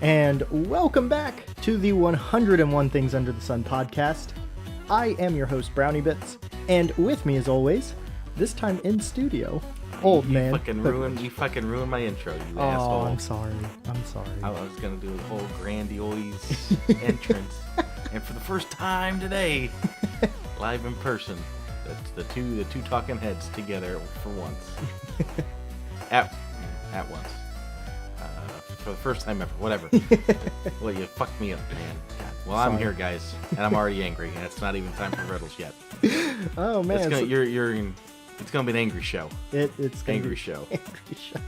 and welcome back to the 101 Things Under the Sun podcast. I am your host, BrownieBits, and with me as always, this time in studio, old man. You fucking ruined my intro, you asshole. I'm sorry. I was gonna do a whole grandiose entrance, and for the first time today, live in person, that's the two talking heads together for once. At once. For the first time ever, whatever. Well, you fucked me up, man. God. Well, I'm here, guys, and I'm already angry, and it's not even time for riddles yet. Oh man, it's gonna be an angry show. It's gonna angry be show. Angry show.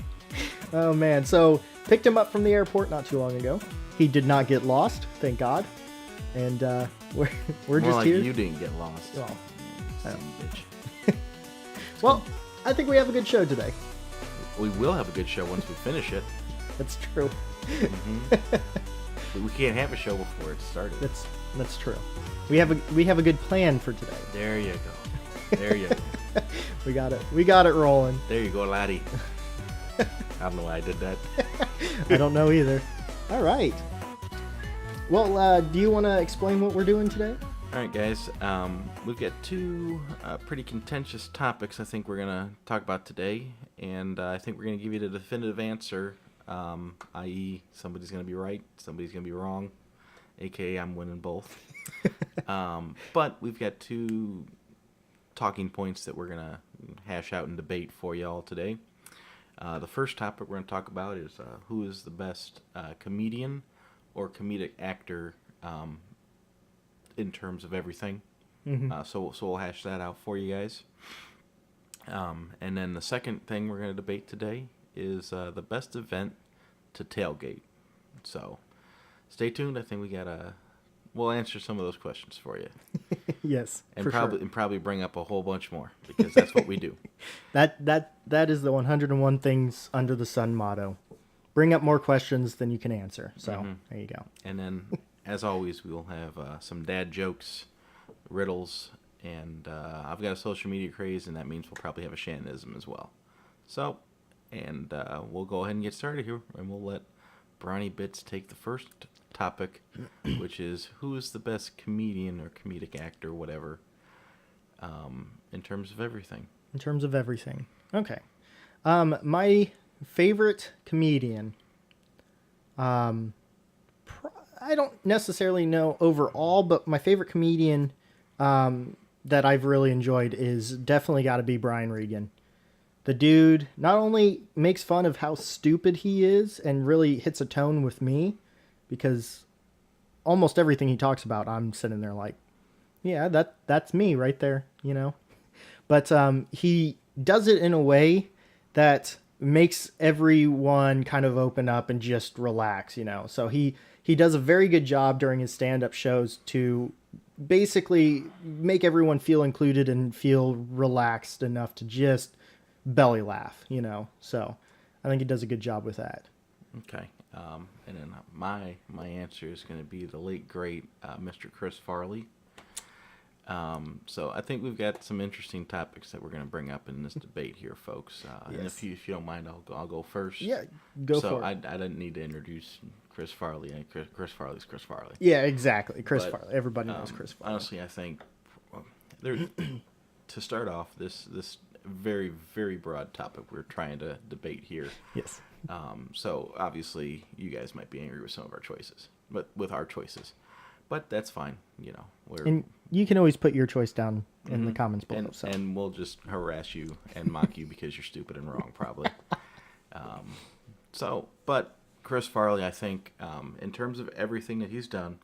Oh man, so picked him up from the airport not too long ago. He did not get lost, thank God, and we're More just like here. You didn't get lost. Well, Son of a bitch. Well, I think we have a good show today. We will have a good show once we finish it. That's true. We can't have a show before it started. That's true. We have a good plan for today. There you go. There you go. We got it rolling. There you go, laddie. I don't know why I did that. I don't know either. All right. Well, do you want to explain what we're doing today? All right, guys. We've got two pretty contentious topics I think we're going to talk about today. And I think we're going to give you the definitive answer, i.e. somebody's going to be right, somebody's going to be wrong, a.k.a. I'm winning both. But we've got two talking points that we're going to hash out and debate for you all today. The first topic we're going to talk about is who is the best comedian or comedic actor in terms of everything. Mm-hmm. So we'll hash that out for you guys. And then the second thing we're going to debate today is the best event to tailgate. So stay tuned. I think we'll answer some of those questions for you. Yes, and for probably sure. and probably bring up a whole bunch more because that's what we do. That is the 101 Things Under the Sun motto. Bring up more questions than you can answer. So There you go. And then, as always, we'll have some dad jokes, riddles, and I've got a social media craze, and that means we'll probably have a Shannonism as well. So, and we'll go ahead and get started here, and we'll let BrownieBits take the first topic, which is who is the best comedian or comedic actor, whatever, in terms of everything. In terms of everything. Okay. My favorite comedian, I don't necessarily know overall, but my favorite comedian that I've really enjoyed is definitely got to be Brian Regan. The dude not only makes fun of how stupid he is and really hits a tone with me, because almost everything he talks about, I'm sitting there like, yeah, that's me right there, you know? But he does it in a way that makes everyone kind of open up and just relax, you know? So he does a very good job during his stand-up shows to basically make everyone feel included and feel relaxed enough to just belly laugh, you know? So I think he does a good job with that. Okay. And then my answer is going to be the late, great Mr. Chris Farley. So I think we've got some interesting topics that we're going to bring up in this debate here, folks. Yes. And if you don't mind, I'll go first. Yeah, go for it. So I didn't need to introduce Chris Farley. Chris Farley's Chris Farley. Yeah, exactly. Chris Farley. Everybody knows Chris Farley. Honestly, I think to start off this very, very broad topic we're trying to debate here. Yes. So obviously you guys might be angry with some of our choices, but that's fine. You know, and you can always put your choice down in the comments below. And we'll just harass you and mock you because you're stupid and wrong, probably. But Chris Farley, I think, in terms of everything that he's done,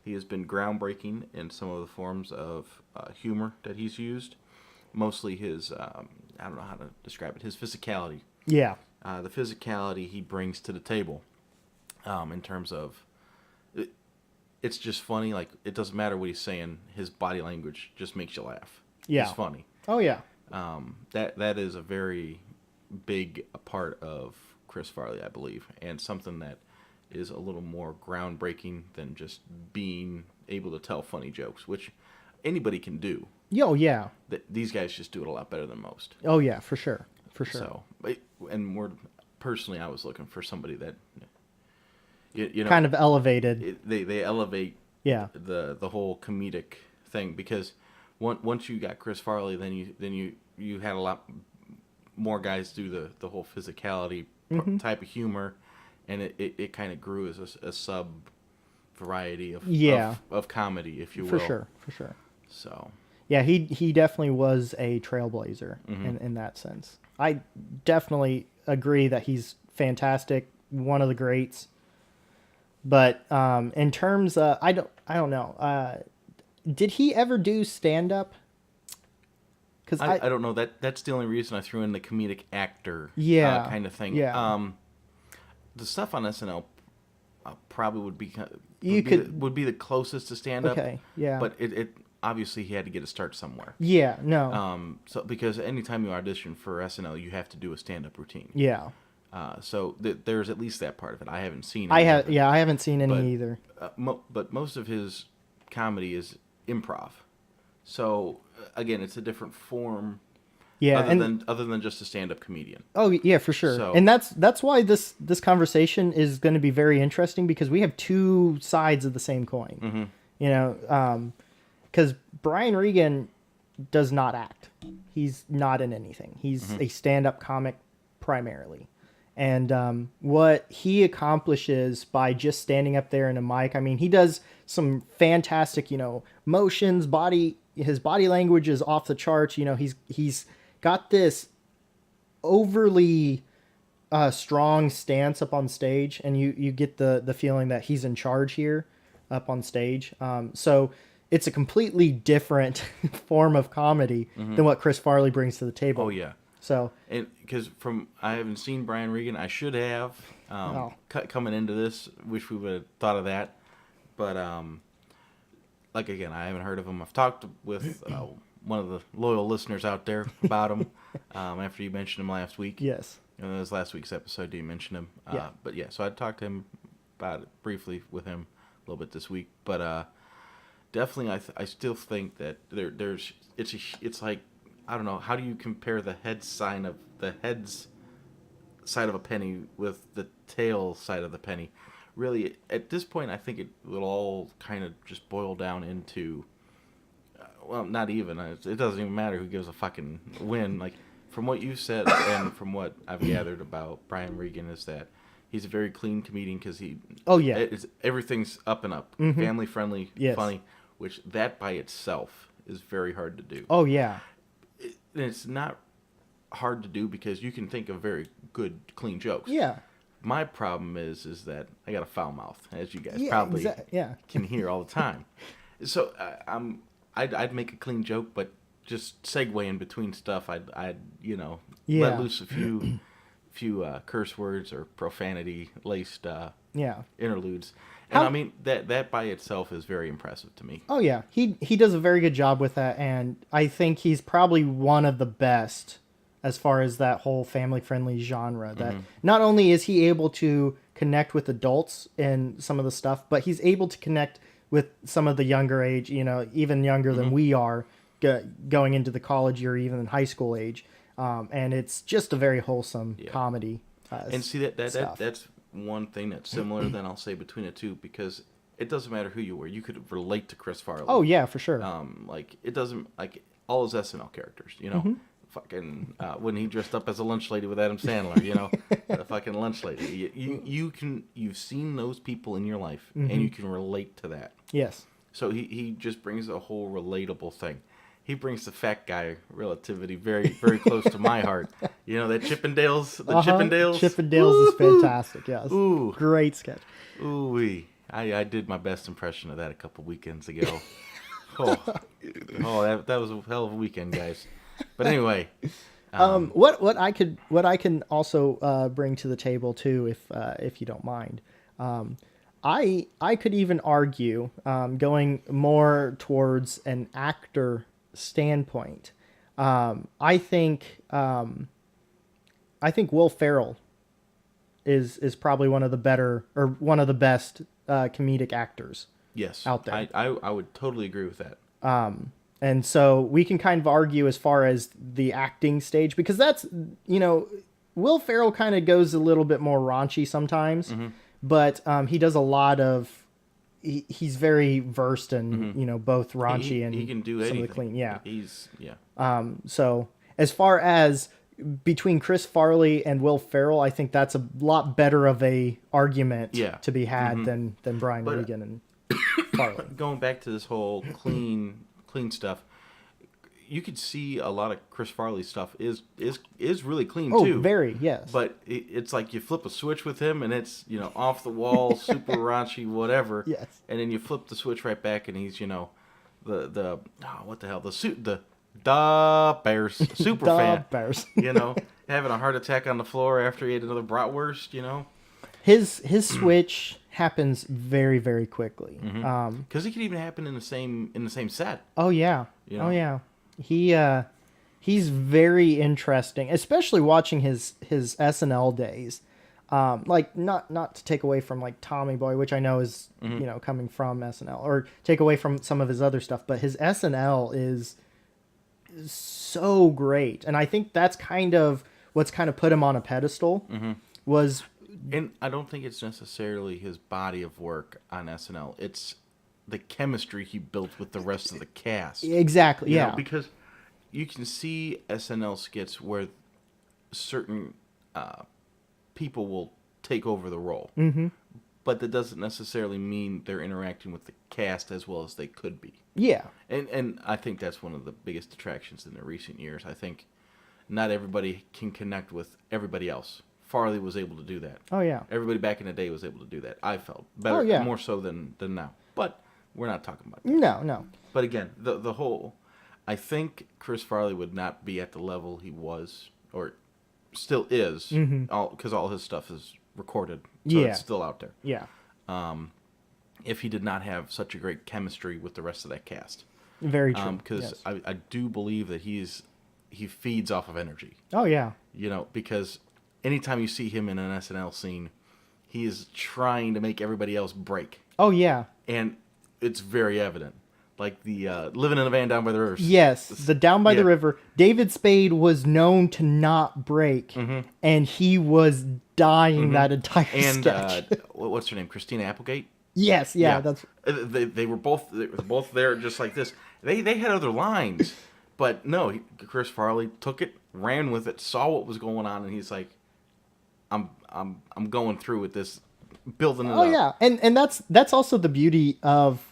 he has been groundbreaking in some of the forms of humor that he's used. Mostly his, I don't know how to describe it, his physicality. Yeah. The physicality he brings to the table, in terms of, it's just funny. Like, it doesn't matter what he's saying. His body language just makes you laugh. Yeah. He's funny. Oh, yeah. That is a very big part of Chris Farley, I believe, and something that is a little more groundbreaking than just being able to tell funny jokes, which anybody can do. Oh, yeah. These guys just do it a lot better than most. Oh, yeah, for sure. For sure. So, I was looking for somebody that you know, kind of elevated. they elevate Yeah. the whole comedic thing, because once you got Chris Farley, then you had a lot more guys do the whole physicality type of humor, and it kind of grew as a sub variety of comedy, if you will. For sure. So Yeah, he definitely was a trailblazer in that sense. I definitely agree that he's fantastic, one of the greats. But in terms of, I don't know. Did he ever do stand up? Because I don't know, that's the only reason I threw in the comedic actor kind of thing. Yeah. The stuff on SNL probably would be the closest to stand up. Okay. Yeah. But it obviously he had to get a start somewhere. Yeah. No. So because anytime you audition for SNL, you have to do a stand up routine. Yeah. So there's at least that part of it. I haven't seen. I haven't seen any either. But most of his comedy is improv. So again, it's a different form. Yeah, other than just a stand-up comedian. Oh yeah, for sure. So, and that's why this conversation is going to be very interesting, because we have two sides of the same coin. Mm-hmm. You know, because Brian Regan does not act. He's not in anything. He's a stand-up comic primarily. And what he accomplishes by just standing up there in a mic, I mean, he does some fantastic, motions, his body language is off the charts. He's got this overly strong stance up on stage, and you get the feeling that he's in charge here up on stage. So it's a completely different form of comedy than what Chris Farley brings to the table. Oh yeah. So, and because I haven't seen Brian Regan, I should have coming into this. Wish we would have thought of that, but like again, I haven't heard of him. I've talked with one of the loyal listeners out there about him after you mentioned him last week. Yes, it was last week's episode. You mentioned him, yeah. But yeah, so I talked to him about it briefly with him a little bit this week, but definitely, I still think that it's like. I don't know. How do you compare the head's side of a penny with the tail side of the penny? Really, at this point, I think it will all kind of just boil down into, well, not even. It doesn't even matter who gives a fucking win. Like, from what you've said and from what I've gathered about Brian Regan is that he's a very clean comedian because everything's up and up, family friendly, funny, which that by itself is very hard to do. Oh yeah. And it's not hard to do because you can think of very good, clean jokes. Yeah. My problem is that I got a foul mouth, as you guys probably can hear all the time. So I'd make a clean joke, but just segue in between stuff. I'd let loose a few curse words or profanity laced interludes. And I mean that by itself is very impressive to me. Oh yeah, he does a very good job with that, and I think he's probably one of the best as far as that whole family-friendly genre. That not only is he able to connect with adults in some of the stuff, but he's able to connect with some of the younger age, even younger than we are, going into the college year, even in high school age, and it's just a very wholesome comedy. And see that's one thing that's similar then I'll say between the two, because it doesn't matter who you were, you could relate to Chris Farley. Oh yeah, for sure. Like it doesn't, like all his SNL characters, fucking when he dressed up as a lunch lady with Adam Sandler, the fucking lunch lady. You've seen those people in your life and you can relate to that. Yes. So he just brings a whole relatable thing. He brings the fat guy relativity very, very close to my heart. That Chippendales, Chippendales. Chippendales is fantastic. Yes. Ooh, great sketch. Ooh, I did my best impression of that a couple weekends ago. that was a hell of a weekend, guys. But anyway, what I can also bring to the table too, if you don't mind, I could even argue, going more towards an actor standpoint, I think Will Ferrell is probably one of the better, or one of the best comedic actors. Yes, out there. I would totally agree with that. And so we can kind of argue as far as the acting stage, because that's, Will Ferrell kind of goes a little bit more raunchy sometimes, but he does a lot of. He's very versed in both raunchy and he can do some anything. of the clean. Yeah. Yeah. So as far as between Chris Farley and Will Ferrell, I think that's a lot better of a argument to be had than Brian Regan and Farley. Going back to this whole clean stuff, you could see a lot of Chris Farley's stuff is really clean too. Oh, very, yes. But it's like you flip a switch with him and it's off the wall, super raunchy, whatever. Yes. And then you flip the switch right back and he's the what the hell, the Bears super fan. Bears. Having a heart attack on the floor after he ate another bratwurst. His switch happens very, very quickly. Because it could even happen in the same set. Oh yeah. Oh yeah. He's very interesting, especially watching his SNL days. Like not to take away from like Tommy Boy, which I know is coming from SNL, or take away from some of his other stuff, but his SNL is so great, and I think that's kind of what's kind of put him on a pedestal. Was, and I don't think it's necessarily his body of work on SNL. It's the chemistry he built with the rest of the cast. Exactly. You know, because you can see SNL skits where certain people will take over the role, but that doesn't necessarily mean they're interacting with the cast as well as they could be. Yeah. And I think that's one of the biggest attractions in the recent years. I think not everybody can connect with everybody else. Farley was able to do that. Oh yeah. Everybody back in the day was able to do that. I felt better, more so than now. But we're not talking about that. No. But again, the whole, I think Chris Farley would not be at the level he was or still is, because all his stuff is recorded, so it's still out there. Yeah. If he did not have such a great chemistry with the rest of that cast. Very true. Because I do believe that he feeds off of energy. Oh yeah. Because anytime you see him in an SNL scene, he is trying to make everybody else break. Oh yeah. And it's very evident. Like the living in a van down by the river. Yes, the down by the river. David Spade was known to not break, and he was dying that entire sketch. What's her name? Christina Applegate. Yes, that's. They were both there just like this. They had other lines, but no. Chris Farley took it, ran with it, saw what was going on, and he's like, I'm going through with this, building it up. Oh yeah, and that's also the beauty of,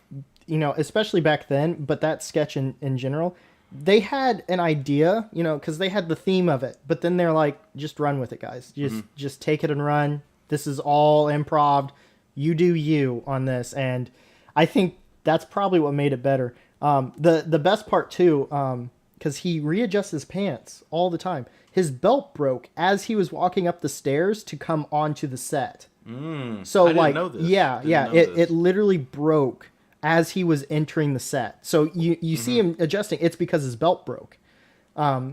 especially back then, but that sketch in general, they had an idea, because they had the theme of it, but then they're like, just run with it, guys. Just take it and run. This is all improv. You do you on this, and I think that's probably what made it better. The best part too, because he readjusts his pants all the time. His belt broke as he was walking up the stairs to come onto the set. So I didn't know this. It literally broke as he was entering the set. So you see him adjusting. It's because his belt broke,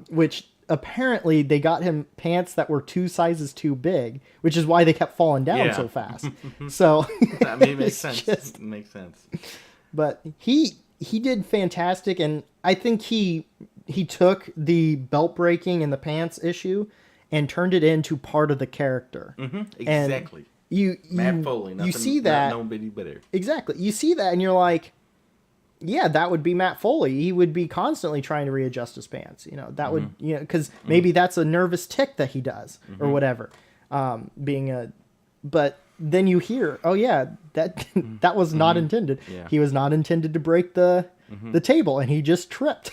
which apparently they got him pants that were 2 sizes too big, which is why they kept falling down so fast. So I mean, it makes sense. It makes sense. But he did fantastic, and I think he took the belt breaking and the pants issue and turned it into part of the character. Exactly. Matt Foley. You see that. No bitty bitter. Exactly. You see that, and you're like, yeah, that would be Matt Foley. He would be constantly trying to readjust his pants. That would, because maybe that's a nervous tick that he does or whatever. But then you hear, oh yeah, that was not intended. Yeah. He was not intended to break the table, and he just tripped.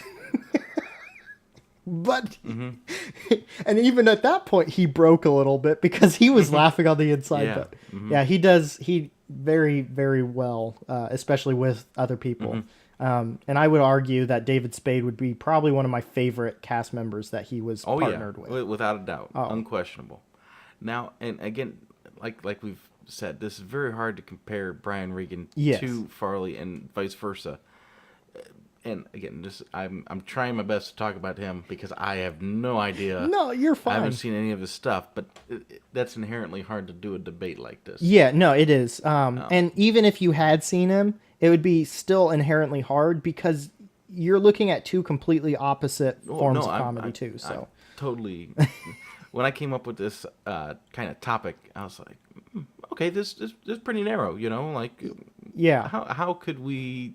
But and even at that point, he broke a little bit because he was laughing on the inside. But yeah, he very, very well, especially with other people. And I would argue that David Spade would be probably one of my favorite cast members that he was partnered with. Without a doubt, unquestionable. Now, and again, like we've said, this is very hard to compare Brian Regan to Farley and vice versa. And again, I'm trying my best to talk about him because I have no idea. No, you're fine. I haven't seen any of his stuff, but that's inherently hard to do a debate like this. Yeah, no, it is. And even if you had seen him, it would be still inherently hard because you're looking at 2 completely opposite forms of comedy too. So totally. When I came up with this kind of topic, I was like, okay, this is pretty narrow, you know, like Yeah. how could we?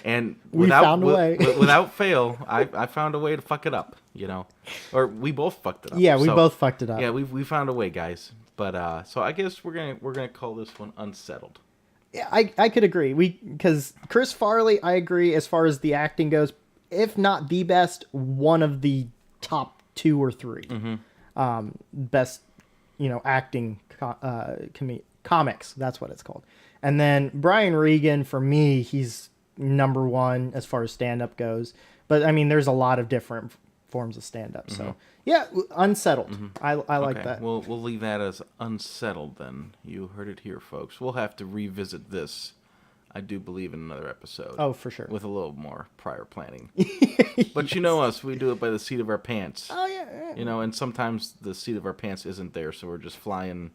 And We found a way. without fail, I found a way to fuck it up, you know, or we both fucked it up. Yeah, we So, both fucked it up. Yeah, we found a way, guys. But so I guess we're gonna call this one unsettled. Yeah, I could agree. Because Chris Farley, I agree as far as the acting goes, if not the best, one of the top 2 or 3 best, acting comics. That's what it's called. And then Brian Regan, for me, he's number 1 as far as stand-up goes. But I mean, there's a lot of different forms of stand-up. So yeah, unsettled. I like Okay, that. we'll leave that as unsettled then. You heard it here, folks. We'll have to revisit this, I do believe, in another episode. Oh, for sure. With a little more prior planning. But you know us, we do it by the seat of our pants. Oh yeah. You know, and sometimes the seat of our pants isn't there, so we're just flying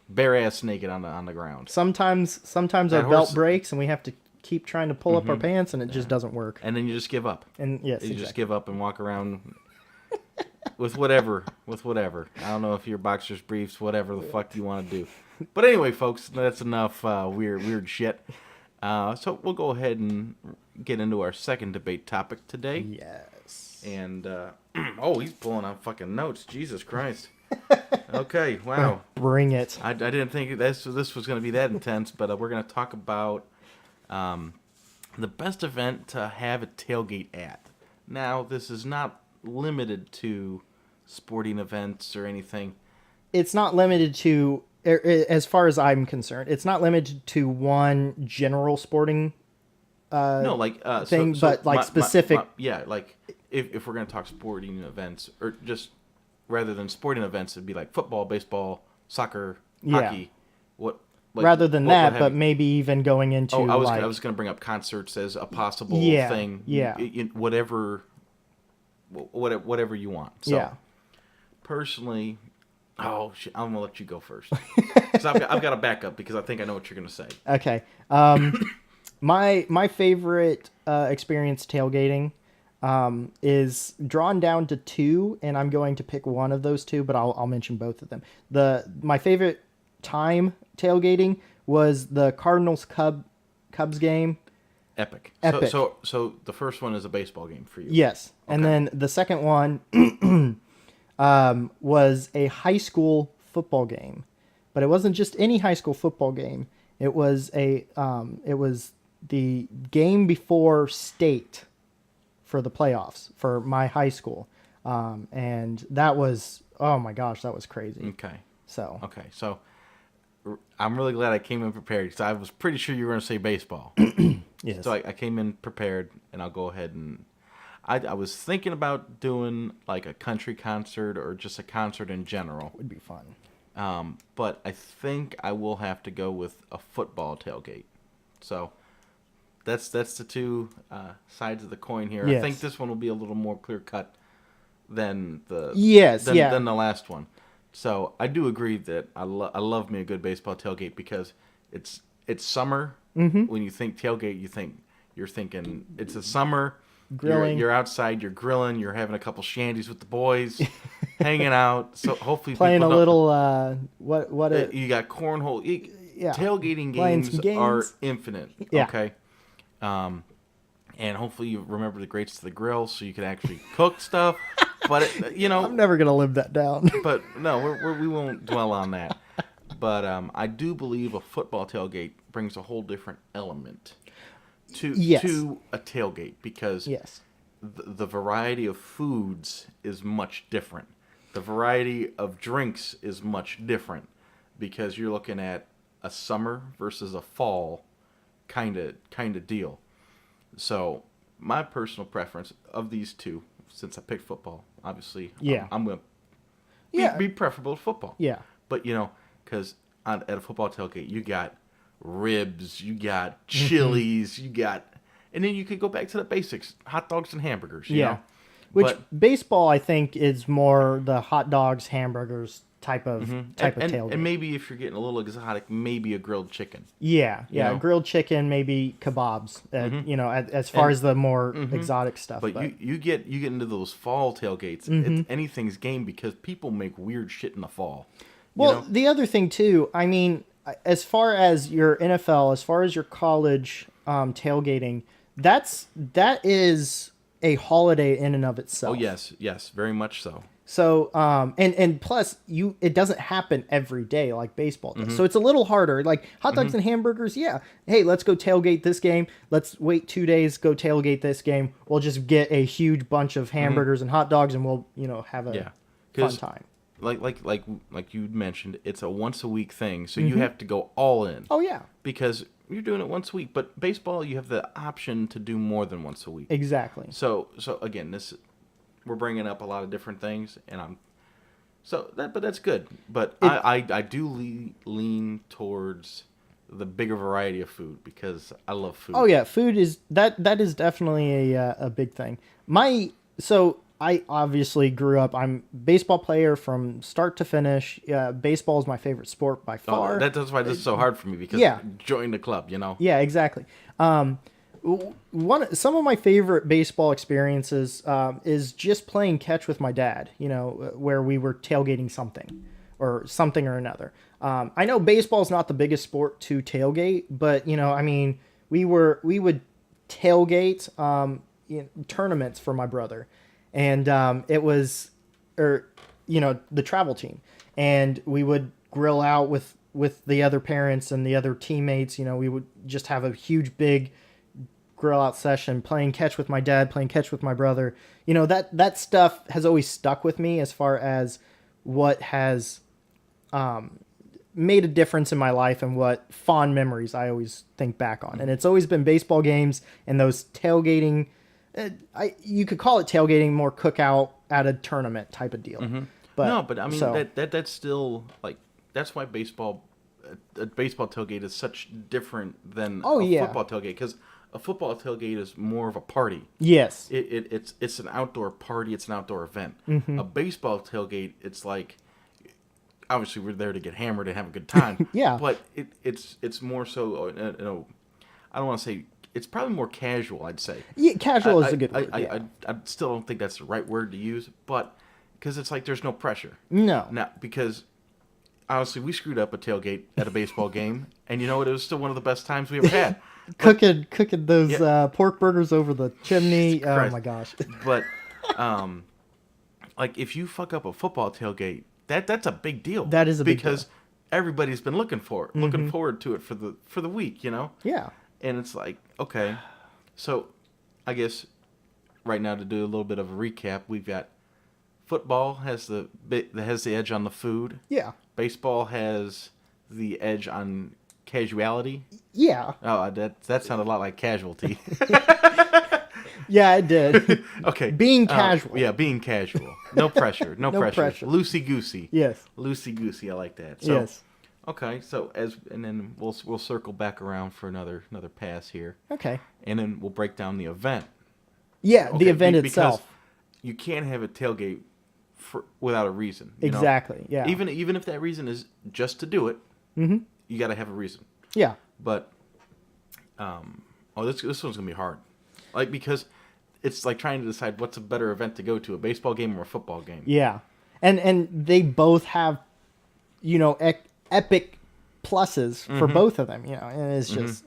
bare ass naked on the ground. Sometimes our belt breaks and we have to keep trying to pull up our pants and it just doesn't work. And then you just give up. And yes, you exactly. just give up and walk around with whatever. I don't know if your boxers, briefs, whatever the fuck you want to do. But anyway, folks, that's enough weird shit. So we'll go ahead and get into our second debate topic today. Yes. And oh, he's pulling out fucking notes. Jesus Christ. Okay, wow. Bring it. I didn't think this was going to be that intense, but we're going to talk about the best event to have a tailgate at. Now, this is not limited to sporting events or anything. It's not limited to, as far as I'm concerned, it's not limited to one general sporting no, like thing, but like specific. Yeah, like if we're going to talk sporting events, or just rather than sporting events, it'd be like football, baseball, soccer, hockey. What? Like, rather than that, but maybe even going into. Oh, I was going to bring up concerts as a possible thing. Yeah. Whatever you want. So, yeah. Personally, I'm gonna let you go first because I've got a backup because I think I know what you're gonna say. Okay. My favorite experience tailgating is drawn down to 2, and I'm going to pick one of those 2, but I'll mention both of them. My favorite time tailgating was the Cardinals-Cubs game. Epic. Epic. So the first one is a baseball game for you. Yes. Okay. And then the second one was a high school football game. But it wasn't just any high school football game. It was the game before state for the playoffs for my high school. And that was, oh my gosh, that was crazy. Okay. So I'm really glad I came in prepared because I was pretty sure you were going to say baseball. Yes. So I came in prepared, and I'll go ahead and I was thinking about doing like a country concert or just a concert in general. Would be fun. But I think I will have to go with a football tailgate. So that's the 2 sides of the coin here. Yes. I think this one will be a little more clear cut than the than the last one. So I do agree that I love me a good baseball tailgate because it's summer. Mm-hmm. When you think tailgate, you're thinking it's the summer. Grilling. You're outside. You're grilling. You're having a couple shandies with the boys, hanging out. So hopefully playing a don't, little you got cornhole. Yeah. Tailgating games are infinite. Yeah. Okay. And hopefully you remember the grates to the grill so you can actually cook stuff. But I'm never gonna live that down. But no, we won't dwell on that. But I do believe a football tailgate brings a whole different element to a tailgate because the variety of foods is much different. The variety of drinks is much different because you're looking at a summer versus a fall kind of deal. So my personal preference of these 2, since I picked football, obviously, I'm going to be preferable to football. Yeah. But, because at a football tailgate, you got ribs, you got chilies, you got... And then you could go back to the basics, hot dogs and hamburgers, you know? Which baseball, I think, is more the hot dogs, hamburgers type of tailgate. And maybe if you're getting a little exotic, maybe a grilled chicken. Yeah, grilled chicken, maybe kebabs. As far as the more exotic stuff. But you get into those fall tailgates. It's anything's game because people make weird shit in the fall. Well, the other thing too, I mean, as far as your NFL, as far as your college tailgating, that is a holiday in and of itself. Oh yes, very much so. So, and plus it doesn't happen every day like baseball does. Mm-hmm. So it's a little harder. Like hot dogs and hamburgers, yeah. Hey, let's go tailgate this game. Let's wait 2 days, go tailgate this game. We'll just get a huge bunch of hamburgers and hot dogs, and we'll, have a fun time. Like you mentioned, it's a once a week thing, so you have to go all in. Oh yeah, Because you're doing it once a week, but baseball you have the option to do more than once a week. exactly. So again, we're bringing up a lot of different things, and but that's good. But I do lean towards the bigger variety of food because I love food. Oh yeah, food is that is definitely a big thing. I obviously grew up. I'm a baseball player from start to finish. Baseball is my favorite sport by far. That's why this is so hard for me because join the club, Yeah, exactly. Some of my favorite baseball experiences is just playing catch with my dad. Where we were tailgating something or another. I know baseball is not the biggest sport to tailgate, but we would tailgate tournaments for my brother, and it was the travel team, and we would grill out with the other parents and the other teammates. We would just have a huge big grill out session, playing catch with my dad, playing catch with my brother. That stuff has always stuck with me as far as what has made a difference in my life and what fond memories I always think back on. And it's always been baseball games and those tailgating. You could call it tailgating, more cookout at a tournament type of deal. Mm-hmm. But I mean that's still like that's why a baseball tailgate is such different than football tailgate, because a football tailgate is more of a party. Yes, it's an outdoor party. It's an outdoor event. Mm-hmm. A baseball tailgate, it's like obviously we're there to get hammered and have a good time. Yeah, but it's more so. I don't want to say. It's probably more casual, I'd say. Yeah, casual is a good word. I still don't think that's the right word to use, but because it's like there's no pressure. No. Now, because honestly, we screwed up a tailgate at a baseball game, and you know what? It was still one of the best times we ever had. Cooking those pork burgers over the chimney. Oh my gosh. But like if you fuck up a football tailgate, that's a big deal. That is a big deal. Because everybody's been looking forward to it for the week, Yeah. And it's like, okay, so I guess right now to do a little bit of a recap, we've got football has the edge on the food. Yeah. Baseball has the edge on casuality. Yeah. Oh, that sounded a lot like casualty. Yeah, it did. Okay. Being casual. Yeah, being casual. No pressure. No pressure. Loosey goosey. Yes. Loosey goosey. I like that. So, yes. Okay, so and then we'll circle back around for another pass here. Okay. And then we'll break down the event. Yeah, the event itself. Because you can't have a tailgate without a reason. Exactly. Yeah. Even if that reason is just to do it, you got to have a reason. Yeah. But this one's gonna be hard, like because it's like trying to decide what's a better event to go to, a baseball game or a football game. Yeah, and they both have, epic pluses for both of them. And it's just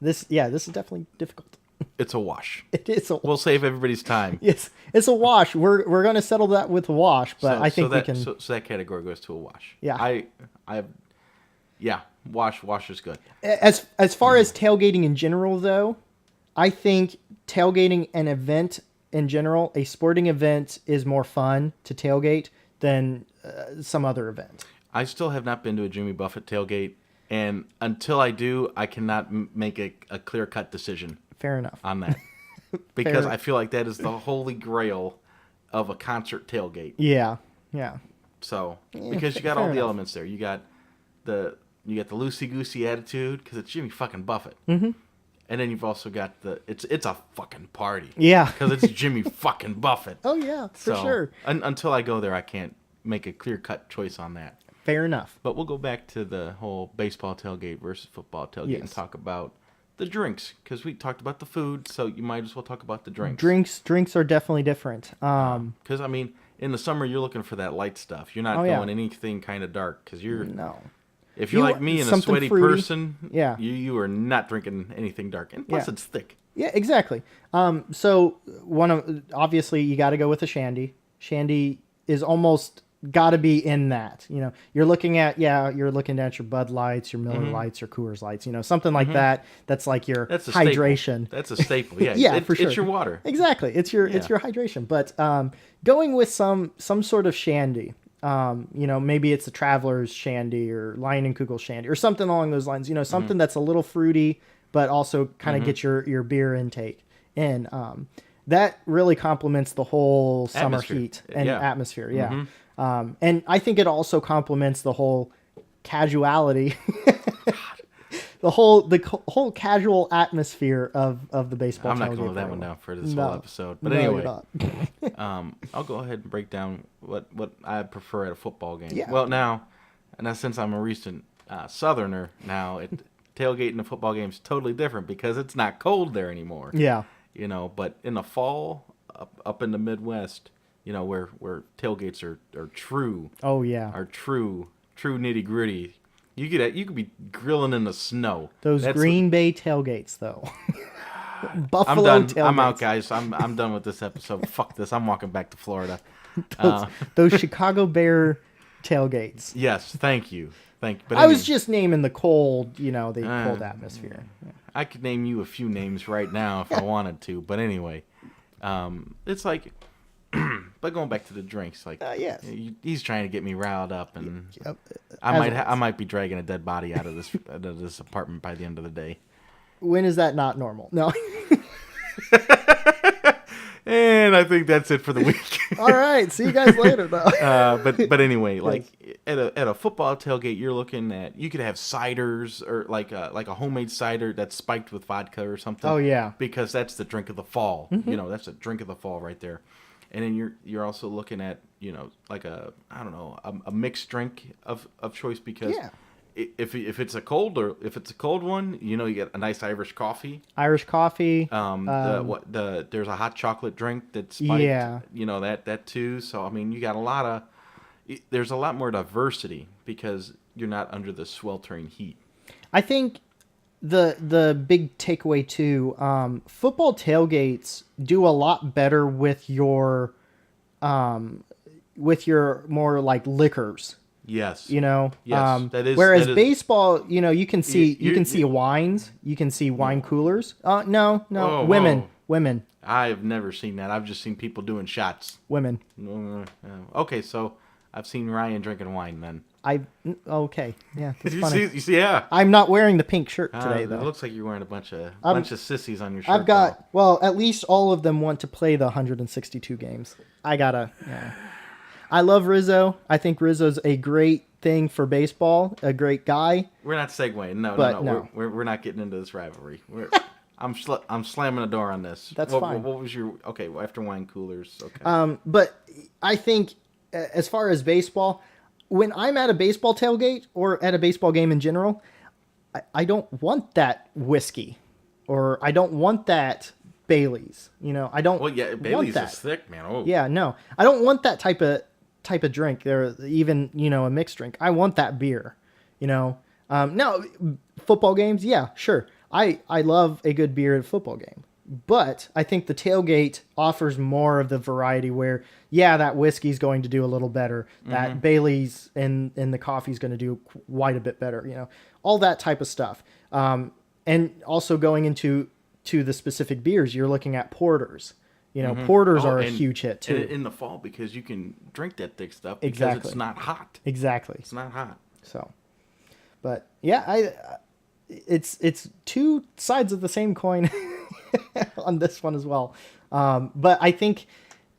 this is definitely difficult. It's a wash. It is. We'll save everybody's time. Yes, it's a wash. We're gonna settle that with a wash, but I think we can. So that category goes to a wash. Yeah. Wash is good. As far as tailgating in general, though, I think tailgating an event in general, a sporting event, is more fun to tailgate than some other event. I still have not been to a Jimmy Buffett tailgate, and until I do, I cannot make a clear-cut decision. Fair enough. On that. Because I feel like that is the holy grail of a concert tailgate. Yeah. So, because you got all the elements there. You got the loosey-goosey attitude, because it's Jimmy fucking Buffett. Mm-hmm. And then you've also got it's a fucking party. Yeah. Because it's Jimmy fucking Buffett. Oh, yeah, for sure. Until I go there, I can't make a clear-cut choice on that. Fair enough. But we'll go back to the whole baseball tailgate versus football tailgate and talk about the drinks, because we talked about the food, so you might as well talk about the drinks. Drinks are definitely different. Because, I mean, in the summer, you're looking for that light stuff. You're not going anything kind of dark, because If you're like me and a something sweaty fruity. person, Yeah. you are not drinking anything dark. And plus, Yeah. it's thick. Yeah, exactly. So obviously you got to go with a shandy. Shandy is almost got to be in that. You're looking at your Bud Lights, your Miller Lights, your Coors Lights. Something like that. That's like your That's a hydration. Staple. That's a staple. Yeah, Yeah, for sure. It's your water. Exactly. It's your hydration. But going with some sort of shandy. Maybe it's the Traveler's Shandy or Lion and Kugel Shandy or something along those lines. Something that's a little fruity, but also kind of get your beer intake in. That really complements the whole summer heat and atmosphere. Yeah. And I think it also complements the whole casuality, the whole casual atmosphere of the baseball. I'm not going to let that one down for this whole episode. But anyway, I'll go ahead and break down what I prefer at a football game. Yeah. Well, now since I'm a recent Southerner, now tailgating a football game is totally different because it's not cold there anymore. Yeah. But in the fall, up in the Midwest, where tailgates are true. Oh yeah. Are true nitty gritty. You could be grilling in the snow. Those Green Bay tailgates, though. Buffalo I'm done. tailgates. I'm out, guys. I'm done with this episode. Fuck this. I'm walking back to Florida. Those Chicago Bear tailgates. Yes, thank you. But I was just naming the cold, the cold atmosphere. I could name you a few names right now if I wanted to, but anyway, it's like, but going back to the drinks, like, yes. He's trying to get me riled up, and Yep. I might be dragging a dead body out of this apartment by the end of the day. When is that not normal? No. And I think that's it for the week. All right. See you guys later, though. But anyway, like at a football tailgate, you're looking at, you could have ciders or like a homemade cider that's spiked with vodka or something. Oh yeah. Because that's the drink of the fall. That's the drink of the fall right there. And then you're also looking at like a mixed drink of choice because. Yeah. If it's a cold one, you get a nice Irish coffee. Irish coffee. There's a hot chocolate drink that's spiked. Yeah. That too. So I mean, you got there's a lot more diversity because you're not under the sweltering heat. I think the big takeaway too, football tailgates do a lot better with your more like liquors. Yes. Yes. That is. Whereas that is, baseball, you can see wines, you can see wine coolers. No, Whoa, women. I have never seen that. I've just seen people doing shots. Women. Okay, so I've seen Ryan drinking wine then. Okay, yeah, that's funny. You see, yeah. I'm not wearing the pink shirt today though. It looks like you're wearing a bunch of sissies on your shirt. I've got at least all of them want to play the 162 games. Yeah. I love Rizzo. I think Rizzo's a great thing for baseball. A great guy. We're not segueing. No. We're not getting into this rivalry. I'm slamming the door on this. That's fine. What was your after wine coolers? Okay. But I think as far as baseball, when I'm at a baseball tailgate or at a baseball game in general, I don't want that whiskey, or I don't want that Bailey's. I don't. Well, yeah, Bailey's is thick, man. Oh. Yeah, no, I don't want that type of drink, or even a mixed drink. I want that beer. Now football games, yeah, sure. I love a good beer at a football game, but I think the tailgate offers more of the variety where that whiskey's going to do a little better, that Bailey's and the coffee's going to do quite a bit better, all that type of stuff. And also going into the specific beers, you're looking at porters. Porters are a huge hit too. In the fall, because you can drink that thick stuff because it's not hot. Exactly. It's not hot. So, but yeah, it's two sides of the same coin on this one as well. But I think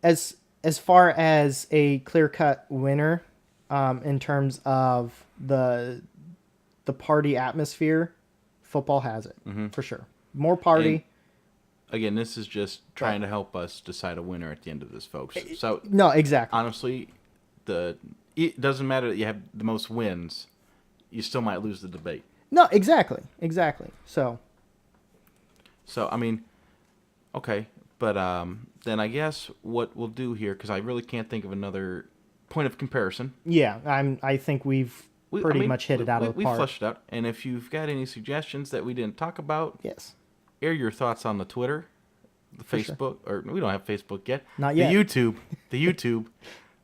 as far as a clear-cut winner, in terms of the party atmosphere, football has it for sure. More party. Again, this is just trying to help us decide a winner at the end of this, folks. So no, exactly. Honestly, it doesn't matter that you have the most wins. You still might lose the debate. No, exactly. So I mean, okay, but then I guess what we'll do here, because I really can't think of another point of comparison. Yeah, I think we've pretty much hit it out of the we park. flushed it out. And if you've got any suggestions that we didn't talk about, Yes. air your thoughts on the Twitter, the Facebook, or we don't have Facebook yet. Not yet. The YouTube,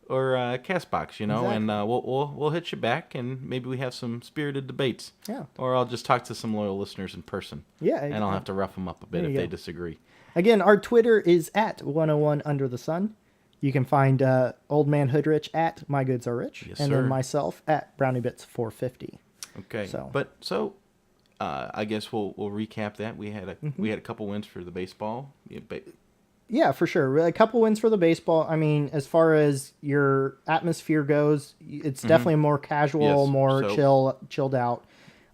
or Castbox, you know, Exactly. and we'll hit you back, and maybe we have some spirited debates. Yeah. Or I'll just talk to some loyal listeners in person. Yeah. And I'll have to rough them up a bit There if you they go. disagree. Again, our Twitter is at 101 Under the Sun. You can find Old Man Hoodrich at My Goods Are Rich. Yes, and sir. then myself at BrownieBits450. Okay. So- I guess we'll recap that. We had a couple wins for the baseball. Yeah, for sure. A couple wins for the baseball. I mean, as far as your atmosphere goes, it's definitely more casual, Yes, more chilled out.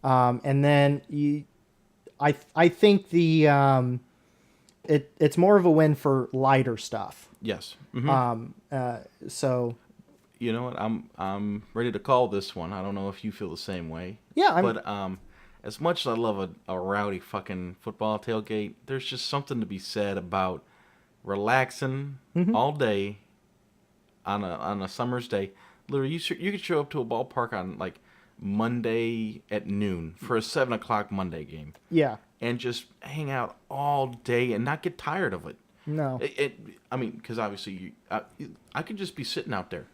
And then I think it's more of a win for lighter stuff. Yes. Mm-hmm. So You know what? I'm ready to call this one. I don't know if you feel the same way. yeah, But as much as I love a rowdy fucking football tailgate, there's just something to be said about relaxing all day on a summer's day. Literally, you could show up to a ballpark on like Monday at noon for a 7 o'clock Monday game, yeah, and just hang out all day and not get tired of it. no, I mean, because obviously I could just be sitting out there,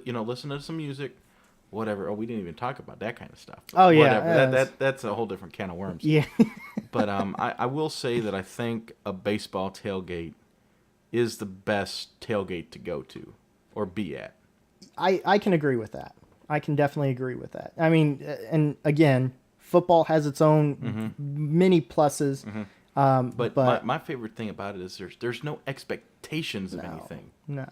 you know, listening to some music, whatever. Oh, we didn't even talk about that kind of stuff. Oh, yeah, Whatever. That's a whole different can of worms. yeah, But I will say that I think a baseball tailgate is the best tailgate to go to or be at. I can agree with that. I can definitely agree with that. I mean, and again, football has its own many pluses. But But my favorite thing about it is there's no expectations of anything. no,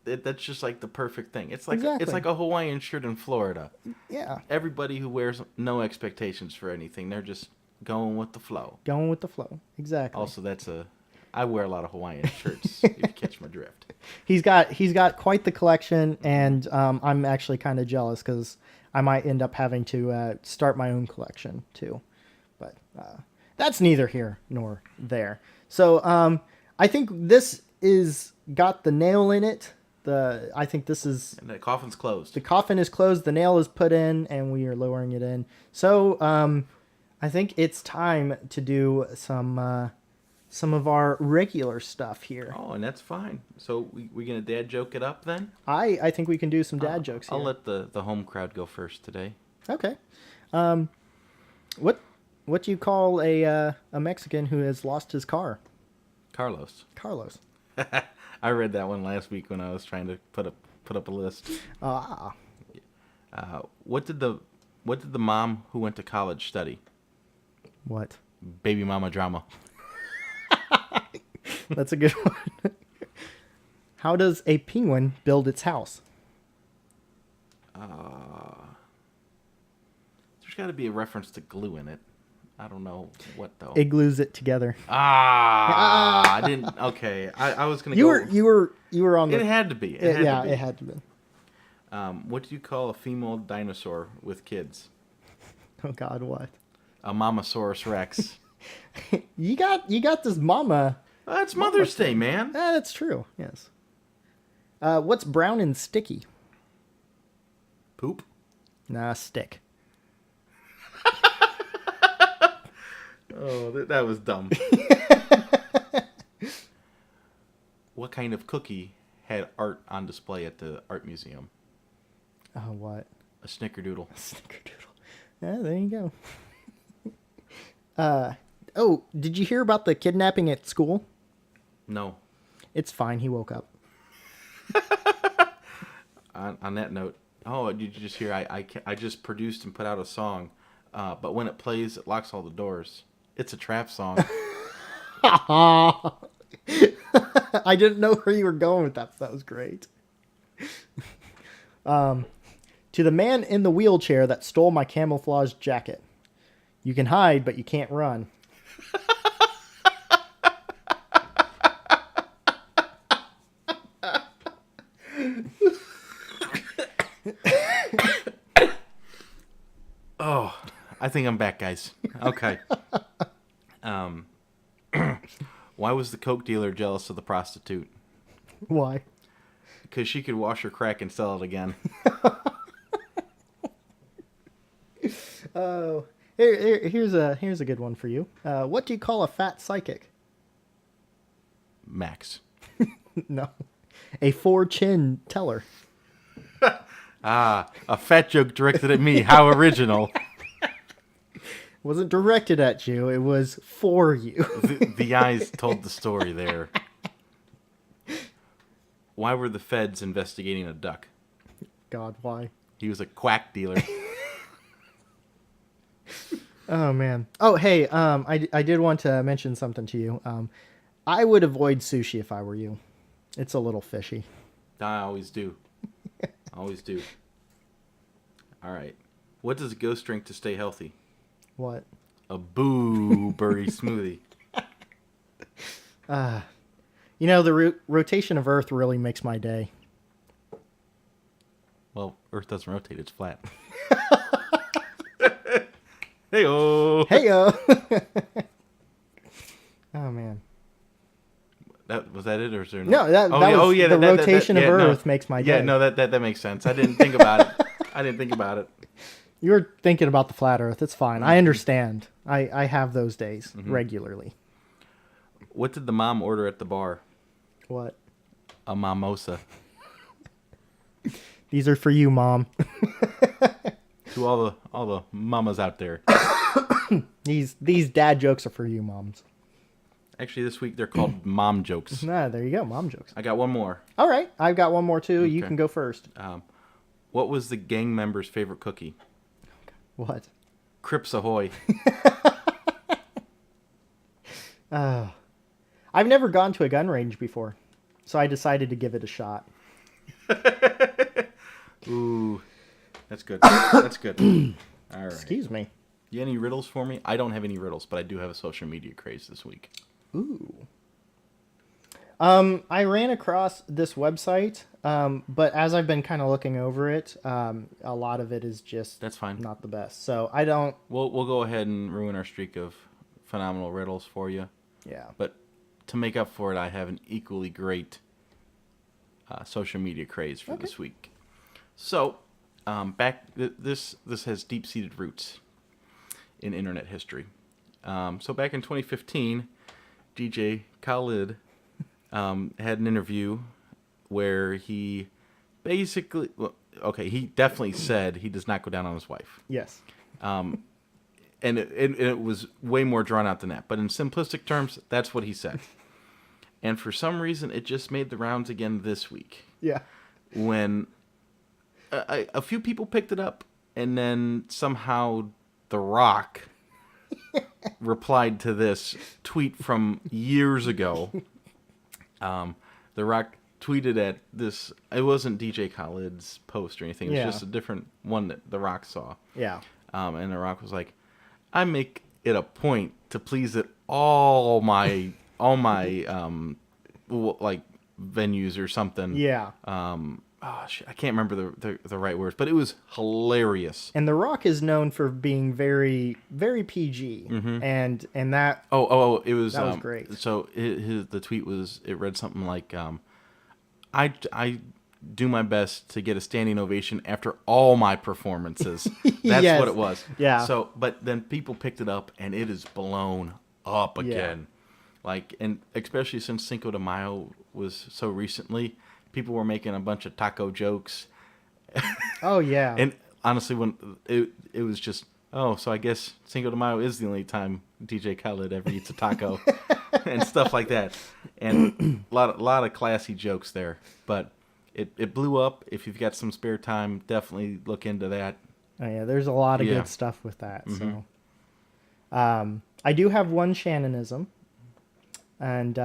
That's just like the perfect thing. It's like Exactly. it's like a Hawaiian shirt in Florida. yeah, Everybody who wears no expectations for anything, they're just going with the flow. going with the flow. Exactly. Also, I wear a lot of Hawaiian shirts, if you catch my drift. He's got quite the collection, and I'm actually kind of jealous because I might end up having to start my own collection too. But that's neither here nor there. So I think this is got the nail in it. I think this is And the coffin's closed. the coffin is closed, the nail is put in, and we are lowering it in. So I think it's time to do some of our regular stuff here. Oh, and that's fine. So we gonna dad joke it up then? I think we can do some dad jokes here. I'll let the home crowd go first today. Okay. What do you call a Mexican who has lost his car? Carlos. Carlos. I read that one last week when I was trying to put up a list. Ah. What did the mom who went to college study? What? Baby mama drama. That's a good one. How does a penguin build its house? There's got to be a reference to glue in it. I don't know what though. It glues it together. I didn't. Okay, I was gonna. You were on the. It had to be. It to be. had to be. What do you call a female dinosaur with kids? Oh God, what? A Mamasaurus Rex. You got this mama. It's Mother's Day, man. That's true. Yes. What's brown and sticky? Poop. Nah, stick. Oh, that was dumb. What kind of cookie had art on display at the art museum? Oh, what? A snickerdoodle. Snickerdoodle. Yeah, there you go. Oh, did you hear about the kidnapping at school? No. It's fine. He woke up. On that note, did you just hear? I just produced and put out a song, but when it plays, it locks all the doors. It's a trap song. I didn't know where you were going with that. That was great. To the man in the wheelchair that stole my camouflage jacket. You can hide, but you can't run. Oh, I think I'm back, guys. Okay. Why was the coke dealer jealous of the prostitute? Why? Because she could wash her crack and sell it again. Oh, here's a good one for you. What do you call a fat psychic? Max. No, a four-chin teller. Ah, a fat joke directed at me. How original. Wasn't directed at you. It was for you. The eyes told the story there. Why were the feds investigating a duck? God, why? He was a quack dealer. Oh man. Oh hey, I did want to mention something to you. I would avoid sushi if I were you. It's a little fishy. I always do. Always do. All right. What does a ghost drink to stay healthy? What? A blueberry smoothie. You know, the rotation of Earth really makes my day. Well, Earth doesn't rotate; it's flat. Hey-o. Heyo. Oh man. Was that it, or is there No, that was the rotation of Earth makes my day. Yeah, no, that makes sense. I didn't think about it. You were thinking about the flat Earth. It's fine. I understand. I have those days regularly. What did the mom order at the bar? What? A mimosa. These are for you, Mom. To all the mamas out there. These dad jokes are for you, moms. Actually, this week they're called mom jokes. Ah, there you go, mom jokes. I got one more. All right, I've got one more too. You Okay. can go first. What was the gang member's favorite cookie? What? Crips Ahoy. I've never gone to a gun range before, so I decided to give it a shot. Ooh, that's good. That's good. All right. Excuse me. You any riddles for me? I don't have any riddles, but I do have a social media craze this week. Ooh. I ran across this website, but as I've been kind of looking over it, a lot of it is just That's fine. not the best. So I don't. We'll go ahead and ruin our streak of phenomenal riddles for you. Yeah. But to make up for it, I have an equally great social media craze for this week. So, this has deep-seated roots in internet history. So back in 2015, DJ Khaled had an interview where he basically, he definitely said he does not go down on his wife. Yes. And it was way more drawn out than that. But in simplistic terms, that's what he said. And for some reason, it just made the rounds again this week. Yeah. When a few people picked it up, and then somehow The Rock replied to this tweet from years ago. The Rock tweeted at this. It wasn't DJ Khaled's post or anything. It was just a different one that The Rock saw. Yeah. And The Rock was like, "I make it a point to please at all my like venues or something." Yeah. I can't remember the right words, but it was hilarious. And The Rock is known for being very, very PG, and that. It was that was great. So the tweet was, it read something like, I do my best to get a standing ovation after all my performances. That's Yes. what it was. Yeah. So, but then people picked it up, and it is blown up again. Like, and especially since Cinco de Mayo was so recently, people were making a bunch of taco jokes. Oh yeah. And honestly, when it was just, so I guess Cinco de Mayo is the only time DJ Khaled ever eats a taco and stuff like that. And a lot of classy jokes there. But it blew up. If you've got some spare time, definitely look into that. Oh yeah, there's a lot of good stuff with that. So, I do have one Shannonism, and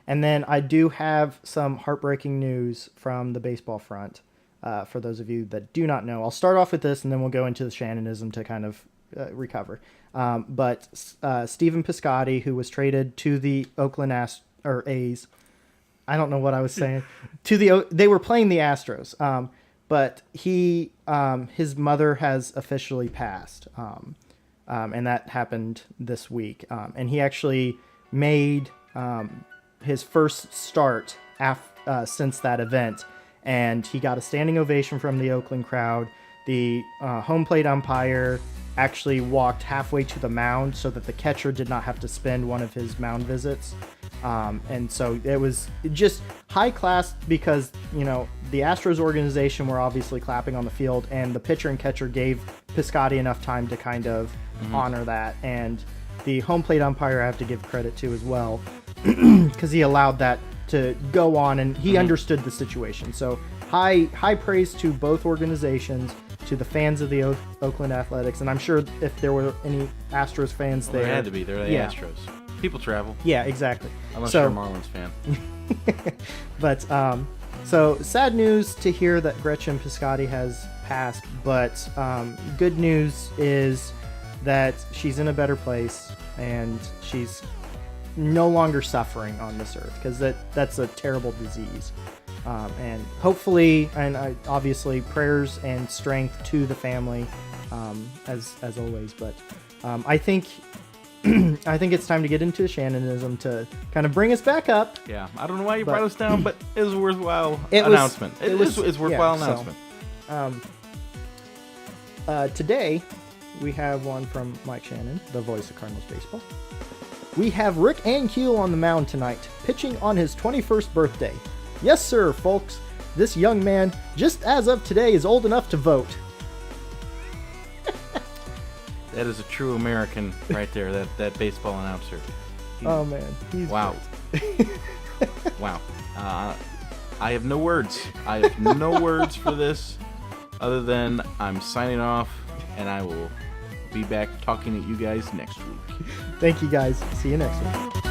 then I do have some heartbreaking news from the baseball front. For those of you that do not know, I'll start off with this, and then we'll go into the Shannonism to kind of recover. But Stephen Piscotty, who was traded to the Oakland A's, I don't know what I was saying. They were playing the Astros, but his mother has officially passed, and that happened this week. And he actually made his first start since that event, and he got a standing ovation from the Oakland crowd. The home plate umpire actually walked halfway to the mound so that the catcher did not have to spend one of his mound visits. And so it was just high class because, you know, the Astros organization were obviously clapping on the field, and the pitcher and catcher gave Piscotty enough time to kind of honor that. And the home plate umpire I have to give credit to as well, because he allowed that to go on, and he understood the situation. So high praise to both organizations, to the fans of the Oakland Athletics, and I'm sure if there were any Astros fans there, there had to be. They're the Astros. People travel. Yeah, exactly. Unless you're a Marlins fan. But so sad news to hear that Gretchen Piscotty has passed, but good news is that she's in a better place and she's no longer suffering on this earth, because that's a terrible disease. And hopefully, and obviously, prayers and strength to the family, as always. But I think it's time to get into Shannonism to kind of bring us back up. Yeah, I don't know why you brought us down, but it was a worthwhile announcement. It's worthwhile announcement. Today, we have one from Mike Shannon, the voice of Cardinals baseball. We have Rick Ankiel on the mound tonight, pitching on his 21st birthday. Yes, sir, folks. This young man, just as of today, is old enough to vote. That is a true American right there, that baseball announcer. Oh, man. He's wow. Wow. I have no words. I have no words for this other than I'm signing off, and I will be back talking to you guys next week. Thank you, guys. See you next week.